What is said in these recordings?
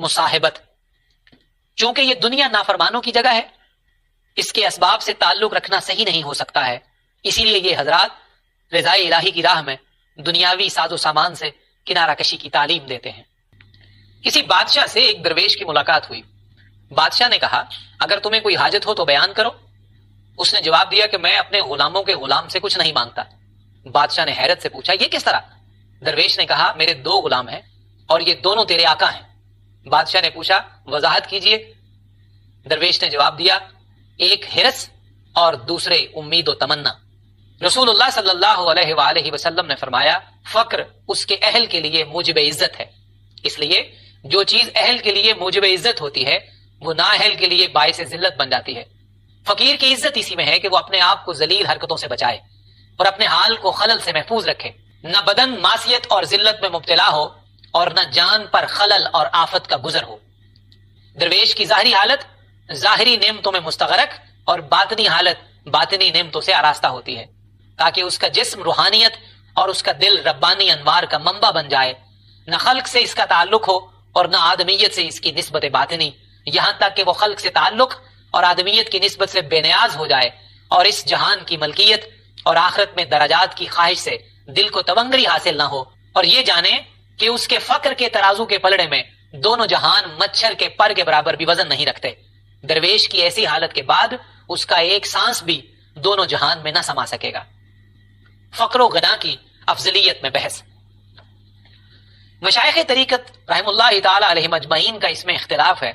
مصاحبت. چونکہ یہ دنیا نافرمانوں کی جگہ ہے، اس کے اسباب سے تعلق رکھنا صحیح نہیں ہو سکتا ہے. اسی لیے یہ حضرات رضائے الہی کی راہ میں دنیاوی ساز و سامان سے کنارہ کشی کی تعلیم دیتے ہیں. کسی بادشاہ سے ایک درویش کی ملاقات ہوئی. بادشاہ نے کہا اگر تمہیں کوئی حاجت ہو تو بیان کرو. اس نے جواب دیا کہ میں اپنے غلاموں کے غلام سے کچھ نہیں مانگتا. بادشاہ نے حیرت سے پوچھا یہ کس طرح؟ درویش نے کہا میرے 2 غلام ہیں اور یہ دونوں تیرے آقا ہیں. بادشاہ نے پوچھا وضاحت کیجئے. درویش نے جواب دیا ایک حرص اور دوسرے امید و تمنا. رسول اللہ صلی اللہ علیہ وآلہ وسلم نے فرمایا فقر اس کے اہل کے لیے موجب عزت ہے. اس لیے جو چیز اہل کے لیے موجب عزت ہوتی ہے وہ نااہل کے لیے باعث ذلت بن جاتی ہے. فقیر کی عزت اسی میں ہے کہ وہ اپنے آپ کو ذلیل حرکتوں سے بچائے اور اپنے حال کو خلل سے محفوظ رکھے. نہ بدن معصیت اور ذلت میں مبتلا ہو اور نہ جان پر خلل اور آفت کا گزر ہو. درویش کی ظاہری حالت ظاہری نعمتوں میں مستغرق اور باطنی حالت باطنی نعمتوں سے آراستہ ہوتی ہے تاکہ اس کا جسم روحانیت اور اس کا دل ربانی انوار کا منبع بن جائے. نہ خلق سے اس کا تعلق ہو اور نہ آدمیت سے اس کی نسبت باطنی، یہاں تک کہ وہ خلق سے تعلق اور آدمیت کی نسبت سے بے نیاز ہو جائے اور اس جہان کی ملکیت اور آخرت میں درجات کی خواہش سے دل کو تونگری حاصل نہ ہو اور یہ جانے کہ اس کے فقر کے ترازو کے پلڑے میں دونوں جہان مچھر کے پر کے برابر بھی وزن نہیں رکھتے. درویش کی ایسی حالت کے بعد اس کا ایک سانس بھی دونوں جہان میں نہ سما سکے گا. فقر و غنا کی افضلیت میں بحث. مشائخ طریقت رحم اللہ تعالی علیہ مجمعین کا اس میں اختلاف ہے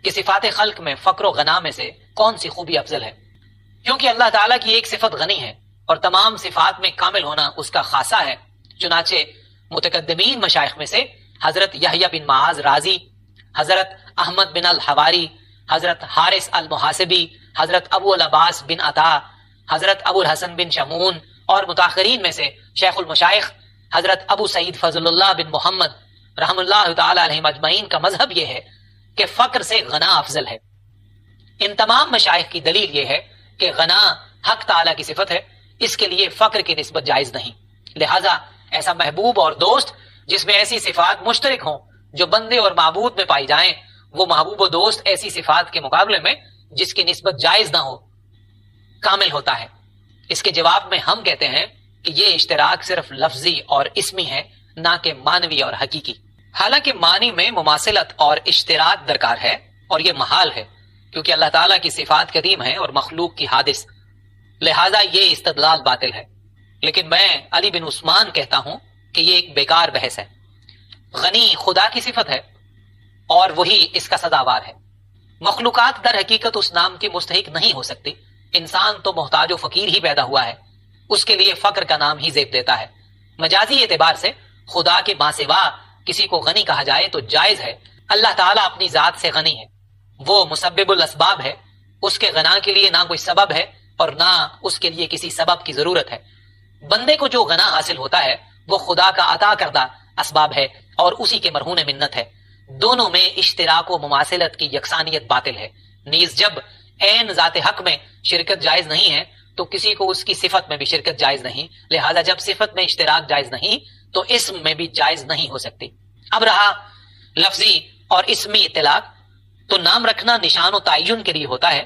کہ صفات خلق میں فقر و غنا میں سے کون سی خوبی افضل ہے. کیونکہ اللہ تعالیٰ کی ایک صفت غنی ہے اور تمام صفات میں کامل ہونا اس کا خاصہ ہے. چنانچہ متقدمین مشائخ میں سے حضرت یحییٰ بن معاذ رازی، حضرت احمد بن الحواری، حضرت حارث المحاسبی، حضرت ابو العباس بن عطا، حضرت ابو الحسن بن شمعون اور متاخرین میں سے شیخ المشائخ حضرت ابو سعید فضل اللہ بن محمد رحم اللہ تعالی علیہ مجمعین کا مذہب یہ ہے کہ فقر سے غنا افضل ہے. ان تمام مشائخ کی دلیل یہ ہے کہ غنا حق تعالی کی صفت ہے، اس کے لیے فقر کی نسبت جائز نہیں. لہذا ایسا محبوب اور دوست جس میں ایسی صفات مشترک ہوں جو بندے اور معبود میں پائی جائیں، وہ محبوب و دوست ایسی صفات کے مقابلے میں جس کی نسبت جائز نہ ہو کامل ہوتا ہے. اس کے جواب میں ہم کہتے ہیں کہ یہ اشتراک صرف لفظی اور اسمی ہے، نہ کہ معنوی اور حقیقی. حالانکہ معنی میں مماثلت اور اشتراک درکار ہے اور یہ محال ہے کیونکہ اللہ تعالیٰ کی صفات قدیم ہے اور مخلوق کی حادث، لہذا یہ استدلال باطل ہے. لیکن میں علی بن عثمان کہتا ہوں کہ یہ ایک بیکار بحث ہے. غنی خدا کی صفت ہے اور وہی اس کا سزاوار ہے. مخلوقات در حقیقت اس نام کی مستحق نہیں ہو سکتی. انسان تو محتاج و فقیر ہی پیدا ہوا ہے، اس کے لیے فقر کا نام ہی زیب دیتا ہے. مجازی اعتبار سے خدا کے ماں سوا کسی کو غنی کہا جائے تو جائز ہے. اللہ تعالیٰ اپنی ذات سے غنی ہے، وہ مسبب الاسباب ہے. اس کے غنا کے لیے نہ کوئی سبب ہے اور نہ اس کے لیے کسی سبب کی ضرورت ہے. بندے کو جو غنا حاصل ہوتا ہے وہ خدا کا عطا کردہ اسباب ہے اور اسی کے مرہون منت ہے. دونوں میں اشتراک و مماثلت کی یکسانیت باطل ہے. نیز جب عین ذات حق میں شرکت جائز نہیں ہے تو کسی کو اس کی صفت میں بھی شرکت جائز نہیں. لہذا جب صفت میں اشتراک جائز نہیں تو اسم میں بھی جائز نہیں ہو سکتی. اب رہا لفظی اور اسمی اطلاق، تو نام رکھنا نشان و تعین کے لیے ہوتا ہے.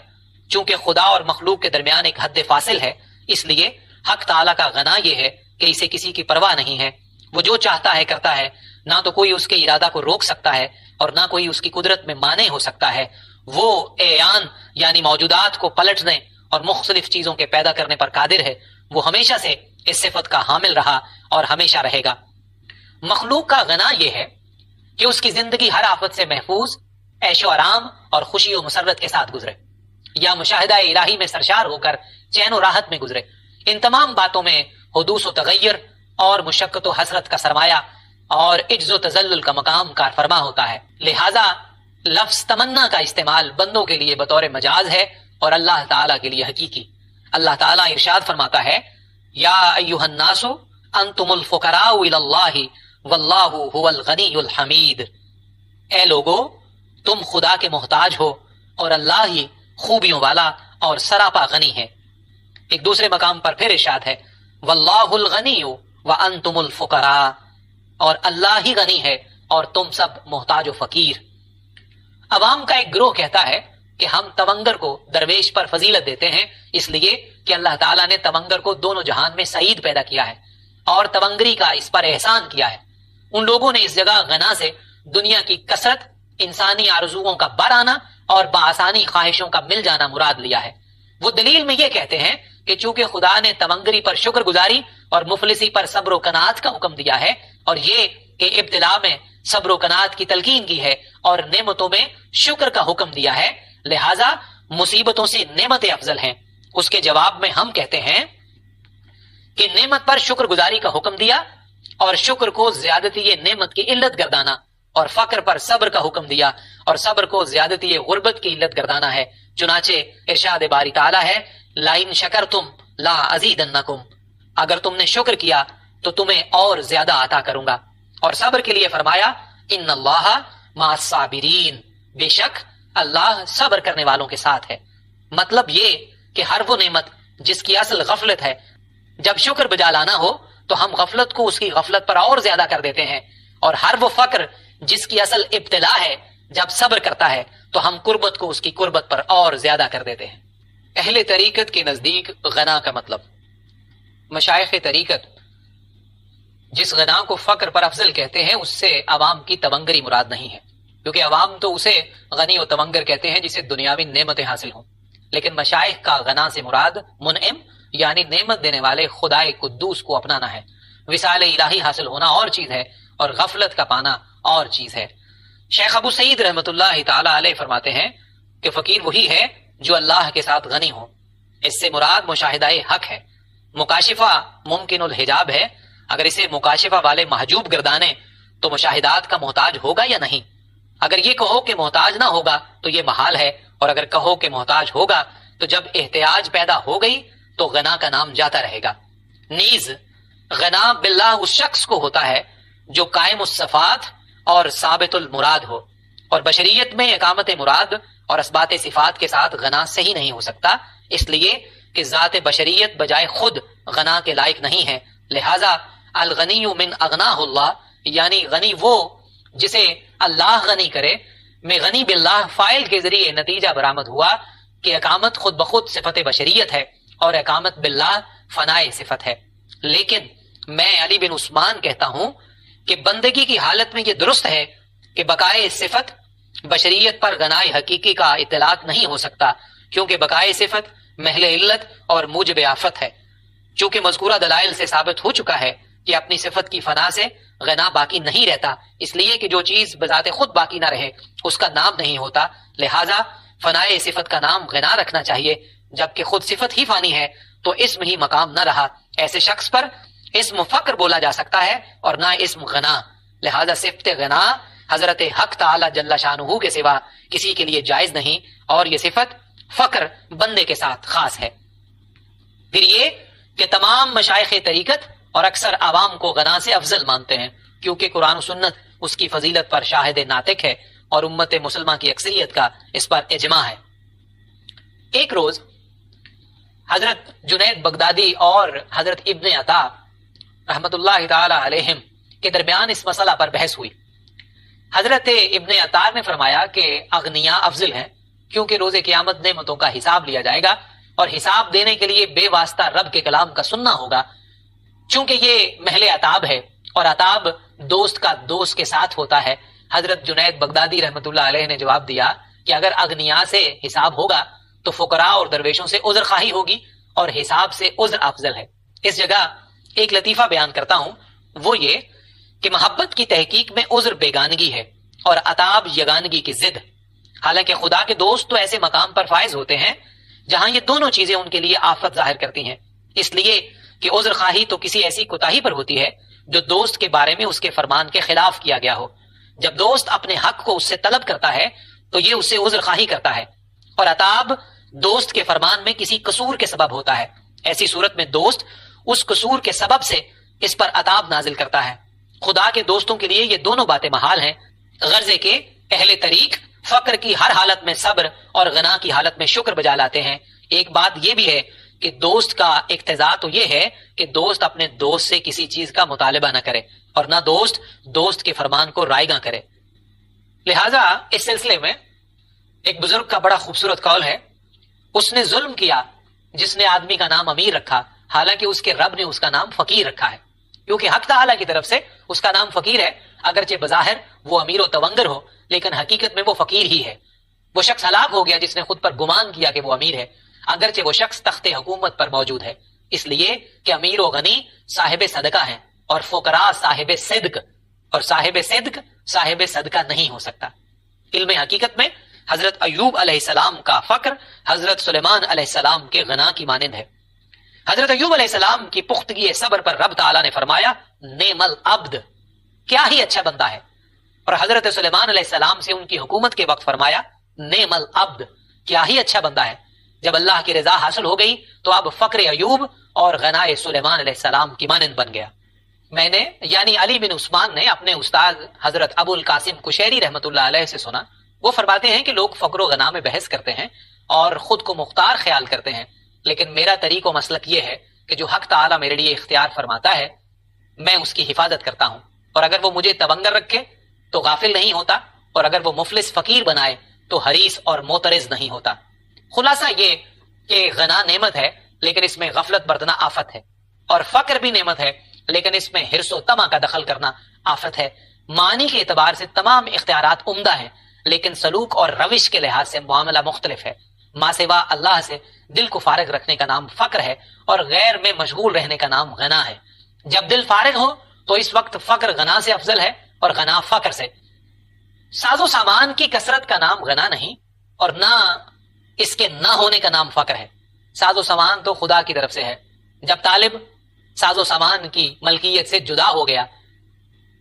چونکہ خدا اور مخلوق کے درمیان ایک حد فاصل ہے، اس لیے حق تعالیٰ کا غنا یہ ہے کہ اسے کسی کی پرواہ نہیں ہے. وہ جو چاہتا ہے کرتا ہے، نہ تو کوئی اس کے ارادہ کو روک سکتا ہے اور نہ کوئی اس کی قدرت میں مانع ہو سکتا ہے. وہ اعیان یعنی موجودات کو پلٹنے اور مختلف چیزوں کے پیدا کرنے پر قادر ہے. وہ ہمیشہ سے اس صفت کا حامل رہا اور ہمیشہ رہے گا. مخلوق کا غنا یہ ہے کہ اس کی زندگی ہر آفت سے محفوظ، عیش و آرام اور خوشی و مسرت کے ساتھ گزرے یا مشاہدہ الہی میں سرشار ہو کر چین و راحت میں گزرے. ان تمام باتوں میں حدوث و تغیر اور مشقت و حسرت کا سرمایہ اور عجز و تذلل کا مقام کار فرما ہوتا ہے. لہذا لفظ تمنا کا استعمال بندوں کے لیے بطور مجاز ہے اور اللہ تعالیٰ کے لیے حقیقی. اللہ تعالیٰ ارشاد فرماتا ہے یا ایھا الناس انتم الفقراء الی اللہ واللہ هو الغنی الحمید. اے لوگو تم خدا کے محتاج ہو اور اللہ ہی خوبیوں والا اور سراپا غنی ہے. ایک دوسرے مقام پر پھر ارشاد ہے واللہ الغنی وانتم الفقراء، اور اللہ ہی غنی ہے اور تم سب محتاج و فقیر. عوام کا ایک گروہ کہتا ہے کہ ہم تونگر کو درویش پر فضیلت دیتے ہیں اس لیے کہ اللہ تعالیٰ نے تونگر کو دونوں جہان میں سعید پیدا کیا ہے اور تونگری کا اس پر احسان کیا ہے۔ ان لوگوں نے اس جگہ غنا سے دنیا کی کثرت، انسانی آرزوؤں کا بر آنا اور بآسانی خواہشوں کا مل جانا مراد لیا ہے۔ وہ دلیل میں یہ کہتے ہیں کہ چونکہ خدا نے تونگری پر شکر گزاری اور مفلسی پر صبر و قناعت کا حکم دیا ہے، اور یہ کہ ابتلا میں صبر و قناعت کی تلقین کی ہے اور نعمتوں میں شکر کا حکم دیا ہے، لہذا مصیبتوں سے نعمتیں افضل ہیں۔ اس کے جواب میں ہم کہتے ہیں کہ نعمت پر شکر گزاری کا حکم دیا اور شکر کو زیادتی نعمت کی علت گردانا، اور فقر پر صبر کا حکم دیا اور صبر کو زیادتی غربت کی علت گردانا ہے۔ چنانچہ ارشاد باری تعالیٰ ہے، لَإِن شَكَرْتُمْ لَا أَزِيدَنَّكُمْ، اگر تم نے شکر کیا تو تمہیں اور زیادہ عطا کروں گا۔ اور صبر کے لیے فرمایا، إِنَّ اللَّهَ مَعَ الصَّابِرِينَ، بے شک اللہ صبر کرنے والوں کے ساتھ ہے۔ مطلب یہ کہ ہر وہ نعمت جس کی اصل غفلت ہے، جب شکر بجا لانا ہو تو ہم غفلت کو اس کی غفلت پر اور زیادہ کر دیتے ہیں، اور ہر وہ فقر جس کی اصل ابتلا ہے، جب صبر کرتا ہے تو ہم قربت کو اس کی قربت پر اور زیادہ کر دیتے ہیں۔ اہل طریقت کے نزدیک غنا کا مطلب، مشائخ طریقت جس غنا کو فقر پر افضل کہتے ہیں اس سے عوام کی تونگری مراد نہیں ہے، کیونکہ عوام تو اسے غنی و تونگر کہتے ہیں جسے دنیاوی نعمتیں حاصل ہوں، لیکن مشائخ کا غنا سے مراد منعم یعنی نعمت دینے والے خدائے قدوس کو اپنانا ہے۔ وصال الہی حاصل ہونا اور چیز ہے اور غفلت کا پانا اور چیز ہے۔ شیخ ابو سعید رحمۃ اللہ تعالی علیہ فرماتے ہیں کہ فقیر وہی ہے جو اللہ کے ساتھ غنی ہو۔ اس سے مراد مشاہدہ حق ہے۔ مکاشفہ ممکن الحجاب ہے، اگر اسے مکاشفہ والے محجوب گردانے تو مشاہدات کا محتاج ہوگا یا نہیں؟ اگر یہ کہو کہ محتاج نہ ہوگا تو یہ محال ہے، اور اگر کہو کہ محتاج ہوگا تو جب احتیاج پیدا ہو گئی تو غنا کا نام جاتا رہے گا۔ نیز غنا باللہ اس شخص کو ہوتا ہے جو قائم الصفات اور ثابت المراد ہو، اور بشریت میں اقامت مراد اور اثبات صفات کے ساتھ غنا صحیح نہیں ہو سکتا، اس لیے کہ ذات بشریت بجائے خود غنا کے لائق نہیں ہے۔ لہذا الغنی من اغناہ اللہ، یعنی غنی وہ جسے اللہ غنی کرے، میں غنی باللہ فائل کے ذریعے نتیجہ برآمد ہوا کہ اقامت خود بخود صفت بشریت ہے اور اقامت باللہ فنائے صفت ہے۔ لیکن میں علی بن عثمان کہتا ہوں کہ بندگی کی حالت میں یہ درست ہے کہ بقائے صفت بشریت پر غنائے حقیقی کا اطلاق نہیں ہو سکتا، کیونکہ بقائے صفت محل علت اور موجب آفت ہے۔ چونکہ مذکورہ دلائل سے ثابت ہو چکا ہے کہ اپنی صفت کی فنا سے غنا باقی نہیں رہتا، اس لیے کہ جو چیز بذات خود باقی نہ رہے اس کا نام نہیں ہوتا، لہذا فنائے صفت کا نام غنا رکھنا چاہیے۔ جبکہ خود صفت ہی فانی ہے تو اسم ہی مقام نہ رہا، ایسے شخص پر اسم فقر بولا جا سکتا ہے اور نہ اسم غنا، لہذا صفت غنا حضرت حق تعالی جل شانہ کے سوا کسی کے لیے جائز نہیں، اور یہ صفت فقر بندے کے ساتھ خاص ہے۔ پھر یہ کہ تمام مشائخ طریقت اور اکثر عوام کو غنا سے افضل مانتے ہیں، کیونکہ قرآن و سنت اس کی فضیلت پر شاہد ناطق ہے اور امت مسلمہ کی اکثریت کا اس پر اجماع ہے۔ ایک روز حضرت جنید بغدادی اور حضرت ابن عطا رحمت اللہ تعالی علیہم کے درمیان اس مسئلہ پر بحث ہوئی۔ حضرت ابن عطا نے فرمایا کہ اغنیاء افضل ہیں، کیونکہ روز قیامت نعمتوں کا حساب لیا جائے گا اور حساب دینے کے لیے بے واسطہ رب کے کلام کا سننا ہوگا۔ چونکہ یہ محل عتاب ہے اور عتاب دوست کا دوست کے ساتھ ہوتا ہے، حضرت جنید بغدادی رحمت اللہ علیہ نے جواب دیا کہ اگر اغنیاء سے حساب ہوگا تو فقراء اور درویشوں سے عذر خواہی ہوگی، اور حساب سے عذر افضل ہے۔ اس جگہ ایک لطیفہ بیان کرتا ہوں، وہ یہ کہ محبت کی تحقیق میں عذر بیگانگی ہے اور عتاب یگانگی کی ضد۔ حالانکہ خدا کے دوست تو ایسے مقام پر فائز ہوتے ہیں جہاں یہ دونوں چیزیں ان کے لیے آفت ظاہر کرتی ہیں، اس لیے کہ عذر خواہی تو کسی ایسی کوتاہی پر ہوتی ہے جو دوست کے بارے میں اس کے فرمان کے خلاف کیا گیا ہو۔ جب دوست اپنے حق کو اس سے طلب کرتا ہے تو یہ اس سے عذر خواہی کرتا ہے، اور عتاب دوست کے فرمان میں کسی قصور کے سبب ہوتا ہے۔ ایسی صورت میں دوست اس قصور کے سبب سے اس پر عتاب نازل کرتا ہے۔ خدا کے دوستوں کے لیے یہ دونوں باتیں محال ہیں، غرضے کے اہل طریق فقر کی ہر حالت میں صبر اور غنا کی حالت میں شکر بجا لاتے ہیں۔ ایک بات یہ بھی ہے کہ دوست کا اقتضا تو یہ ہے کہ دوست اپنے دوست سے کسی چیز کا مطالبہ نہ کرے اور نہ دوست کے فرمان کو رائیگاں کرے۔ لہٰذا اس سلسلے میں ایک بزرگ کا بڑا خوبصورت قول ہے، اس نے ظلم کیا جس نے آدمی کا نام امیر رکھا، حالانکہ اس کے رب نے اس کا نام فقیر رکھا ہے، کیونکہ حق تعالیٰ کی طرف سے اس کا نام فقیر ہے، اگرچہ بظاہر وہ امیر و تونگر ہو لیکن حقیقت میں وہ فقیر ہی ہے۔ وہ شخص ہلاک ہو گیا جس نے خود پر گمان کیا کہ وہ امیر ہے، اگرچہ وہ شخص تخت حکومت پر موجود ہے، اس لیے کہ امیر و غنی صاحب صدقہ ہیں اور فقراء صاحب صدق، اور صاحب صدق صاحب صدقہ نہیں ہو سکتا۔ علم حقیقت میں حضرت ایوب علیہ السلام کا فقر حضرت سلیمان علیہ السلام کے غنا کی مانند ہے۔ حضرت ایوب علیہ السلام کی پختگی صبر پر رب تعالیٰ نے فرمایا نعم العبد، کیا ہی اچھا بندہ ہے، اور حضرت سلیمان علیہ السلام سے ان کی حکومت کے وقت فرمایا نعم العبد، کیا ہی اچھا بندہ ہے۔ جب اللہ کی رضا حاصل ہو گئی تو اب فقر ایوب اور غنائے سلیمان علیہ السلام کی مانند بن گیا۔ میں نے یعنی علی بن عثمان نے اپنے استاد حضرت ابو القاسم کشیری رحمۃ اللہ علیہ سے سنا، وہ فرماتے ہیں کہ لوگ فقر و غنا میں بحث کرتے ہیں اور خود کو مختار خیال کرتے ہیں، لیکن میرا طریق و مسلک یہ ہے کہ جو حق تعالیٰ میرے لیے اختیار فرماتا ہے میں اس کی حفاظت کرتا ہوں، اور اگر وہ مجھے تونگر رکھے تو غافل نہیں ہوتا، اور اگر وہ مفلس فقیر بنائے تو حریص اور معترض نہیں ہوتا۔ خلاصہ یہ کہ غنا نعمت ہے لیکن اس میں غفلت برتنا آفت ہے، اور فقر بھی نعمت ہے لیکن اس میں حرص و طمع کا دخل کرنا آفت ہے۔ معنی کے اعتبار سے تمام اختیارات عمدہ ہیں لیکن سلوک اور روش کے لحاظ سے معاملہ مختلف ہے۔ ما سوا اللہ سے دل کو فارغ رکھنے کا نام فقر ہے اور غیر میں مشغول رہنے کا نام غنا ہے۔ جب دل فارغ ہو تو اس وقت فقر غنا سے افضل ہے اور غنا فقر سے۔ ساز و سامان کی کثرت کا نام غنا نہیں اور نہ اس کے نہ ہونے کا نام فقر ہے۔ ساز و سامان تو خدا کی طرف سے ہے، جب طالب ساز و سامان کی ملکیت سے جدا ہو گیا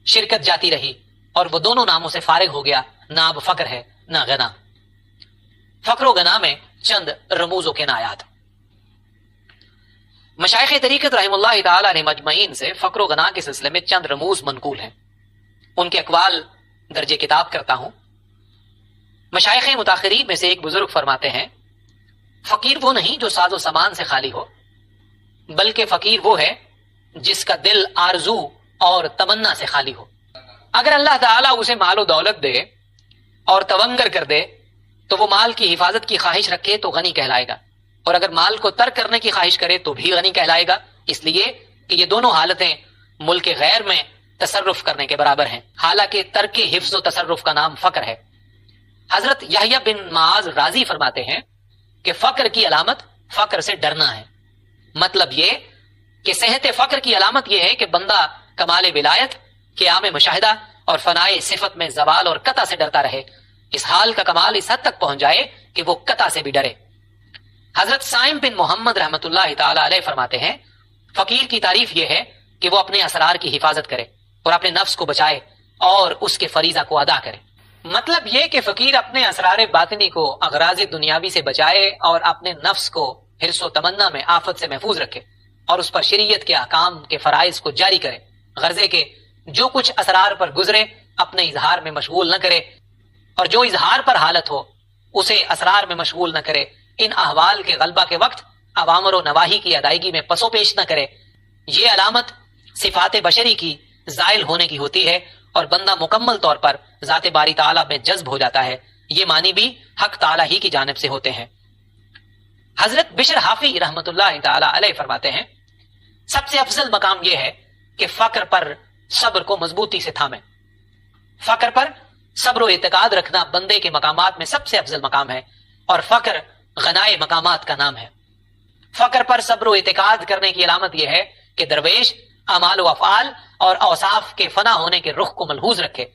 شرکت جاتی رہی اور وہ دونوں ناموں سے فارغ ہو گیا، نہ اب فقر ہے نہ غنا۔ فقر و غنا میں چند رموز و کنایات۔ مشائخ طریقت رحم اللہ تعالی علیہ مجمعین سے فقر و غنا کے سلسلے میں چند رموز منقول ہیں، ان کے اقوال درج کتاب کرتا ہوں۔ مشائخ متاخرین میں سے ایک بزرگ فرماتے ہیں فقیر وہ نہیں جو ساز و سامان سے خالی ہو، بلکہ فقیر وہ ہے جس کا دل آرزو اور تمنا سے خالی ہو۔ اگر اللہ تعالیٰ اسے مال و دولت دے اور تونگر کر دے تو وہ مال کی حفاظت کی خواہش رکھے تو غنی کہلائے گا، اور اگر مال کو ترک کرنے کی خواہش کرے تو بھی غنی کہلائے گا، اس لیے کہ یہ دونوں حالتیں ملک غیر میں تصرف کرنے کے برابر ہیں، حالانکہ ترک حفظ و تصرف کا نام فقر ہے۔ حضرت یحییٰ بن معاذ رازی فرماتے ہیں کہ فقر کی علامت فقر سے ڈرنا ہے، مطلب یہ کہ صحت فقر کی علامت یہ ہے کہ بندہ کمال ولایت، قیام مشاہدہ اور فنائے صفت میں زوال اور قطع سے ڈرتا رہے، اس حال کا کمال اس حد تک پہنچ جائے کہ وہ قطع سے بھی ڈرے۔ حضرت سائم بن محمد رحمۃ اللہ تعالی علیہ فرماتے ہیں فقیر کی تعریف یہ ہے کہ وہ اپنے اسرار کی حفاظت کرے اور اپنے نفس کو بچائے اور اس کے فریضہ کو ادا کرے۔ مطلب یہ کہ فقیر اپنے اسرار باطنی کو اغراض دنیاوی سے بچائے اور اپنے نفس کو حرص و تمنا میں آفت سے محفوظ رکھے اور اس پر شریعت کے احکام کے فرائض کو جاری کرے، غرضے کہ جو کچھ اسرار پر گزرے اپنے اظہار میں مشغول نہ کرے، اور جو اظہار پر حالت ہو اسے اسرار میں مشغول نہ کرے۔ ان احوال کے غلبہ کے وقت اوامر و نواہی کی ادائیگی میں پس و پیش نہ کرے۔ یہ علامت صفات بشری کی زائل ہونے کی ہوتی ہے اور بندہ مکمل طور پر ذات باری تعالیٰ میں جذب ہو جاتا ہے۔ یہ معنی بھی حق تعالیٰ ہی کی جانب سے ہوتے ہیں۔ حضرت بشر حافی رحمت اللہ تعالی علیہ فرماتے ہیں سب سے افضل مقام یہ ہے کہ فقر پر صبر کو مضبوطی سے تھامے۔ فقر پر صبر و اعتقاد رکھنا بندے کے مقامات میں سب سے افضل مقام ہے، اور فقر غنائے مقامات کا نام ہے۔ فقر پر صبر و اعتقاد کرنے کی علامت یہ ہے کہ درویش اعمال و افعال اور اوصاف کے فنا ہونے کے رخ کو ملحوظ رکھے،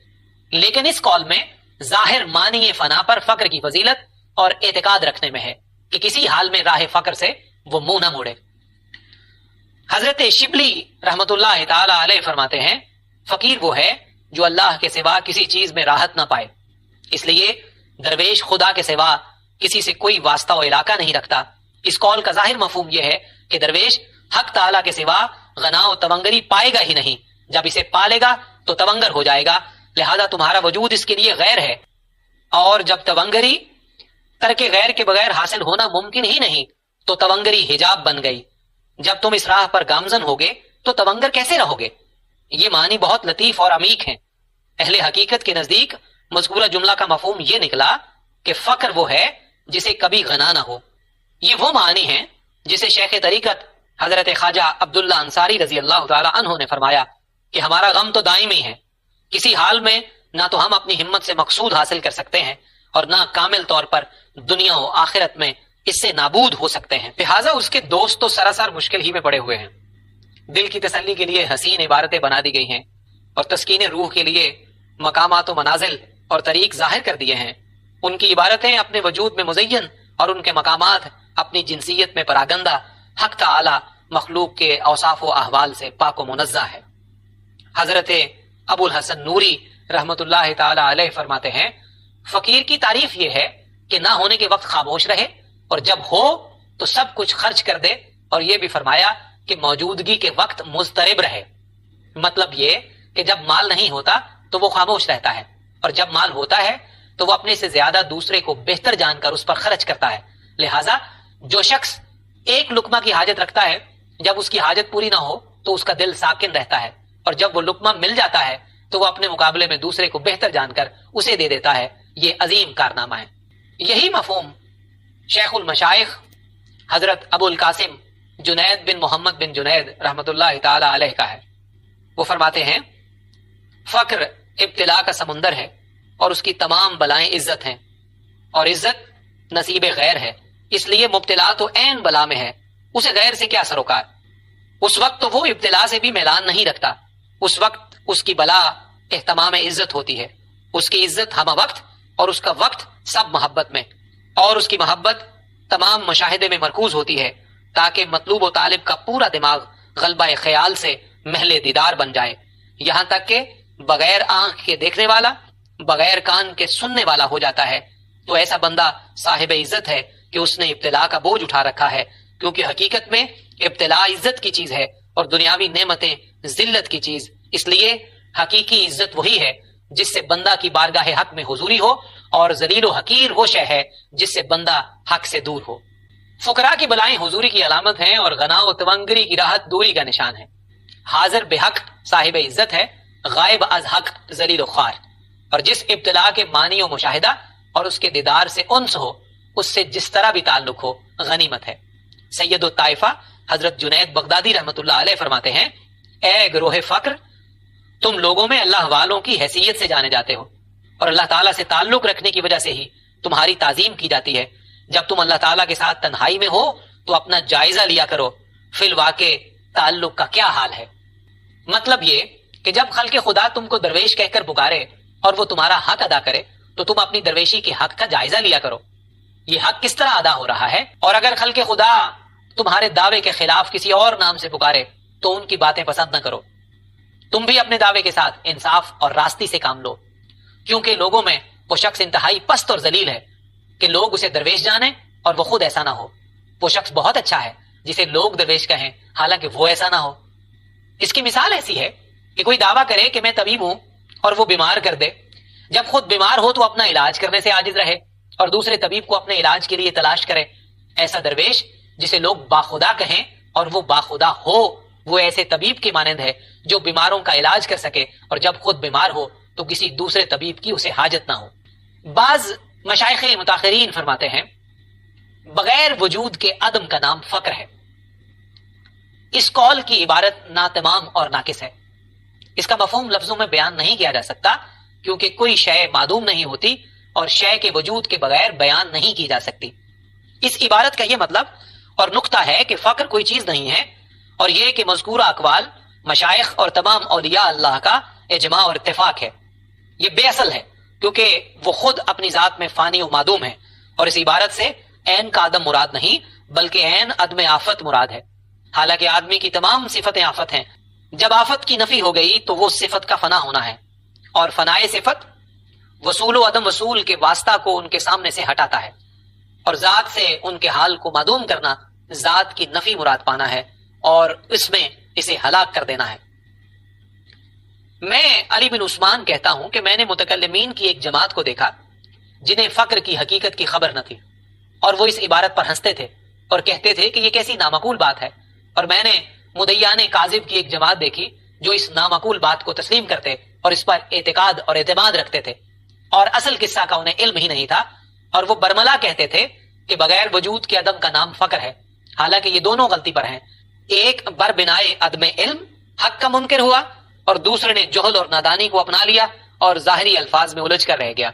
لیکن اس قول میں ظاہر معنی فنا پر فقر کی فضیلت اور اعتقاد رکھنے میں ہے کہ کسی حال میں راہ فقر سے وہ منہ نہ موڑے۔ حضرت شبلی رحمت اللہ تعالی علیہ فرماتے ہیں فقیر وہ ہے جو اللہ کے سوا کسی چیز میں راحت نہ پائے، اس لیے درویش خدا کے سوا کسی سے کوئی واسطہ و علاقہ نہیں رکھتا۔ اس قول کا ظاہر مفہوم یہ ہے کہ درویش حق تعالیٰ کے سوا غنا و تونگری پائے گا ہی نہیں، جب اسے پالے گا تو تونگر ہو جائے گا، لہذا تمہارا وجود اس کے لیے غیر ہے، اور جب تونگری ترک غیر کے بغیر حاصل ہونا ممکن ہی نہیں تو تونگری حجاب بن گئی۔ جب تم اس راہ پر گامزن ہوگے تو تونگر کیسے رہوگے؟ یہ معنی بہت لطیف اور عمیق ہیں۔ اہل حقیقت کے نزدیک مذکورہ جملہ کا مفہوم یہ نکلا کہ فقر وہ ہے جسے کبھی غنا نہ ہو. یہ وہ معنی ہیں جسے شیخ طریقت حضرت خواجہ عبداللہ انصاری رضی اللہ تعالی عنہ نے فرمایا کہ ہمارا غم تو دائمی ہے، کسی حال میں نہ تو ہم اپنی ہمت سے مقصود حاصل کر سکتے ہیں اور نہ کامل طور پر دنیا و آخرت میں اس سے نابود ہو سکتے ہیں. لہٰذا اس کے دوست تو سراسر مشکل ہی میں پڑے ہوئے ہیں. دل کی تسلی کے لیے حسین عبارتیں بنا دی گئی ہیں اور تسکین روح کے لیے مقامات و منازل اور طریق ظاہر کر دیے ہیں. ان کی عبارتیں اپنے وجود میں مزین اور ان کے مقامات اپنی جنسیت میں پراگندہ حق تعالی مخلوق کے اوصاف و احوال سے پاک و منزہ ہے. حضرت ابو الحسن نوری رحمت اللہ تعالی علیہ فرماتے ہیں فقیر کی تعریف یہ ہے کہ نہ ہونے کے وقت خاموش رہے اور جب ہو تو سب کچھ خرچ کر دے، اور یہ بھی فرمایا کہ موجودگی کے وقت مضطرب رہے. مطلب یہ کہ جب مال نہیں ہوتا تو وہ خاموش رہتا ہے، اور جب مال ہوتا ہے تو وہ اپنے سے زیادہ دوسرے کو بہتر جان کر اس پر خرچ کرتا ہے. لہٰذا جو شخص ایک لقمہ کی حاجت رکھتا ہے، جب اس کی حاجت پوری نہ ہو تو اس کا دل ساکن رہتا ہے، اور جب وہ لقمہ مل جاتا ہے تو وہ اپنے مقابلے میں دوسرے کو بہتر جان کر اسے دے دیتا ہے. یہ عظیم کارنامہ ہے. یہی مفہوم شیخ المشائخ حضرت ابو القاسم جنید بن محمد بن جنید رحمت اللہ تعالی علیہ کا ہے. وہ فرماتے ہیں فقر ابتلا کا سمندر ہے اور اس کی تمام بلائیں عزت ہیں، اور عزت نصیب غیر ہے، اس لیے مبتلا تو عین بلا میں ہے، اسے غیر سے کیا سروکار. اس وقت تو وہ ابتلا سے بھی میلان نہیں رکھتا، اس وقت اس کی بلا اہتمام عزت ہوتی ہے، اس کی عزت ہمہ وقت اور اس کا وقت سب محبت میں، اور اس کی محبت تمام مشاہدے میں مرکوز ہوتی ہے تاکہ مطلوب و طالب کا پورا دماغ غلبہ خیال سے محل دیدار بن جائے، یہاں تک کہ بغیر آنکھ کے دیکھنے والا بغیر کان کے سننے والا ہو جاتا ہے. تو ایسا بندہ صاحب عزت ہے کہ اس نے ابتلا کا بوجھ اٹھا رکھا ہے، کیونکہ حقیقت میں ابتلا عزت کی چیز ہے اور دنیاوی نعمتیں ذلت کی چیز. اس لیے حقیقی عزت وہی ہے جس سے بندہ کی بارگاہ حق میں حضوری ہو، اور ذلیل و حقیر وہ شے ہے جس سے بندہ حق سے دور ہو. فقراء کی بلائیں حضوری کی علامت ہیں اور غنا و تونگری کی راحت دوری کا نشان ہے. حاضر بے حق صاحب عزت ہے، غائب از حق ذلیل و خوار. اور جس ابتلا کے معنی و مشاہدہ اور اس کے دیدار سے انس ہو، اس سے جس طرح بھی تعلق ہو، غنیمت ہے. سید الطائفہ حضرت جنید بغدادی رحمت اللہ علیہ فرماتے ہیں اے گروہ فقر، تم لوگوں میں اللہ والوں کی حیثیت سے جانے جاتے ہو، اور اللہ تعالیٰ سے تعلق رکھنے کی وجہ سے ہی تمہاری تعظیم کی جاتی ہے. جب تم اللہ تعالیٰ کے ساتھ تنہائی میں ہو تو اپنا جائزہ لیا کرو فی الواقع تعلق کا کیا حال ہے. مطلب یہ کہ جب خلق خدا تم کو درویش کہہ کر پکارے اور وہ تمہارا حق ادا کرے تو تم اپنی درویشی کے حق کا جائزہ لیا کرو، یہ حق کس طرح ادا ہو رہا ہے. اور اگر خلق خدا تمہارے دعوے کے خلاف کسی اور نام سے پکارے تو ان کی باتیں پسند نہ کرو. تم بھی اپنے دعوے کے ساتھ انصاف اور راستی سے کام لو، کیونکہ لوگوں میں وہ شخص انتہائی پست اور ذلیل ہے کہ لوگ اسے درویش جانیں اور وہ خود ایسا نہ ہو. وہ شخص بہت اچھا ہے جسے لوگ درویش کہیں حالانکہ وہ ایسا نہ ہو. اس کی مثال ایسی ہے کہ کوئی دعویٰ کرے کہ میں طبیب ہوں اور وہ بیمار کر دے، جب خود بیمار ہو تو اپنا علاج کرنے سے عاجز رہے اور دوسرے طبیب کو اپنے علاج کے لیے تلاش کرے. ایسا درویش جسے لوگ باخدا کہیں اور وہ باخدا ہو، وہ ایسے طبیب کی مانند ہے جو بیماروں کا علاج کر سکے اور جب خود بیمار ہو تو کسی دوسرے طبیب کی اسے حاجت نہ ہو. بعض مشائخ متاخرین فرماتے ہیں بغیر وجود کے عدم کا نام فقر ہے. اس قول کی عبارت ناتمام اور ناقص ہے. اس کا مفہوم لفظوں میں بیان نہیں کیا جا سکتا، کیونکہ کوئی شے معدوم نہیں ہوتی اور شے کے وجود کے بغیر بیان نہیں کی جا سکتی. اس عبارت کا یہ مطلب اور نقطہ ہے کہ فقر کوئی چیز نہیں ہے، اور یہ کہ مذکورہ اقوال مشائخ اور تمام اولیاء اللہ کا اجماع اور اتفاق ہے. یہ بے اصل ہے کیونکہ وہ خود اپنی ذات میں فانی و معدوم ہے، اور اس عبارت سے عین کا عدم مراد نہیں بلکہ عین عدم آفت مراد ہے. حالانکہ آدمی کی تمام صفتیں آفت ہیں. جب آفت کی نفی ہو گئی تو وہ صفت کا فنا ہونا ہے، اور فنائے صفت وصول و عدم وصول کے واسطہ کو ان کے سامنے سے ہٹاتا ہے، اور ذات سے ان کے حال کو معدوم کرنا ذات کی نفی مراد پانا ہے اور اس میں اسے ہلاک کر دینا ہے. میں علی بن عثمان کہتا ہوں کہ میں نے متکلمین کی ایک جماعت کو دیکھا جنہیں فقر کی حقیقت کی خبر نہ تھی، اور وہ اس عبارت پر ہنستے تھے اور کہتے تھے کہ یہ کیسی نامعقول بات ہے. اور میں نے مدیان کاذب کی ایک جماعت دیکھی جو اس نامعقول بات کو تسلیم کرتے اور اس پر اعتقاد اور اعتماد رکھتے تھے، اور اصل قصہ کا انہیں علم ہی نہیں تھا اور وہ برملا کہتے تھے کہ بغیر وجود کے عدم کا نام فقر ہے، حالانکہ یہ دونوں غلطی پر ہیں۔ ایک بر بنائے عدم علم حق کا منکر ہوا، اور دوسرے نے جہل اور نادانی کو اپنا لیا اور ظاہری الفاظ میں الجھ کر رہ گیا۔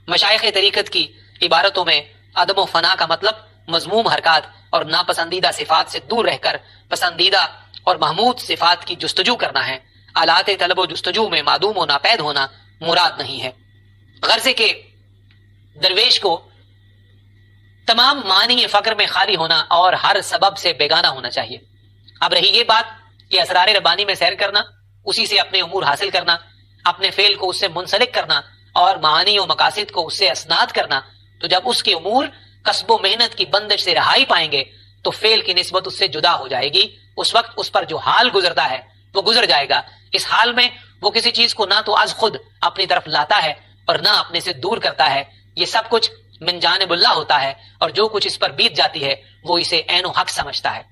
مشائخ طریقت کی عبارتوں میں عدم و فنا کا مطلب مذموم حرکات اور ناپسندیدہ صفات سے دور رہ کر پسندیدہ اور محمود صفات کی جستجو کرنا ہے۔ آلات طلب و جستجو میں معدوم و ناپید ہونا مراد نہیں ہے۔ غرض کہ درویش کو تمام معنی فقر میں خالی ہونا اور ہر سبب سے بیگانہ ہونا چاہیے۔ اب رہی یہ بات کہ اسرار ربانی میں سیر کرنا، اسی سے اپنے امور حاصل کرنا، اپنے فعل کو اس سے منسلک کرنا اور معانی و مقاصد کو اس سے اسناد کرنا، تو جب اس کے امور کسب و محنت کی بندش سے رہائی پائیں گے تو فعل کی نسبت اس سے جدا ہو جائے گی۔ اس وقت اس پر جو حال گزرتا ہے وہ گزر جائے گا۔ اس حال میں وہ کسی چیز کو نہ تو از خود اپنی طرف لاتا ہے اور نہ اپنے سے دور کرتا ہے۔ یہ سب کچھ من جانب اللہ ہوتا ہے، اور جو کچھ اس پر بیت جاتی ہے وہ اسے عین و حق سمجھتا ہے۔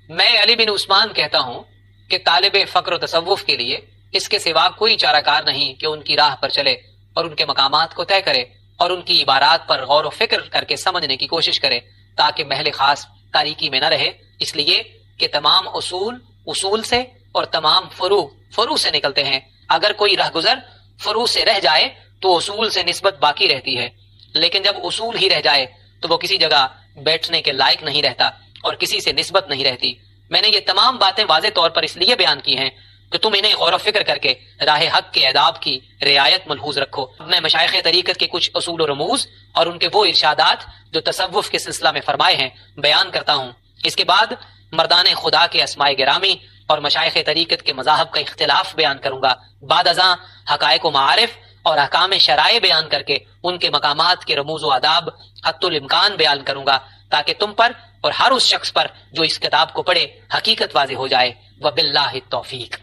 میں علی بن عثمان کہتا ہوں کہ طالب فقر و تصوف کے لیے اس کے سوا کوئی چارہ کار نہیں کہ ان کی راہ پر چلے اور ان کے مقامات کو طے کرے اور ان کی عبارات پر غور و فکر کر کے سمجھنے کی کوشش کرے، تاکہ محل خاص تاریکی میں نہ رہے، اس لیے کہ تمام اصول سے اور تمام فروع سے نکلتے ہیں۔ اگر کوئی رہ گزر فروع سے رہ جائے تو اصول سے نسبت باقی رہتی ہے، لیکن جب اصول ہی رہ جائے تو وہ کسی جگہ بیٹھنے کے لائق نہیں رہتا اور کسی سے نسبت نہیں رہتی۔ میں نے یہ تمام باتیں واضح طور پر اس لیے بیان کی ہیں کہ تم انہیں غور و فکر کر کے راہ حق کے آداب کی رعایت ملحوظ رکھو۔ میں مشائخ طریقت کے کچھ اصول و رموز اور ان کے وہ ارشادات جو تصوف کے سلسلہ میں فرمائے ہیں بیان کرتا ہوں۔ اس کے بعد مردان خدا کے اسماء گرامی اور مشائخ طریقت کے مذاہب کا اختلاف بیان کروں گا۔ بعد ازاں حقائق و معارف اور احکام شرائع بیان کر کے ان کے مقامات کے رموز و آداب حت الامکان بیان کروں گا، تاکہ تم پر اور ہر اس شخص پر جو اس کتاب کو پڑھے حقیقت واضح ہو جائے۔ وباللہ التوفیق۔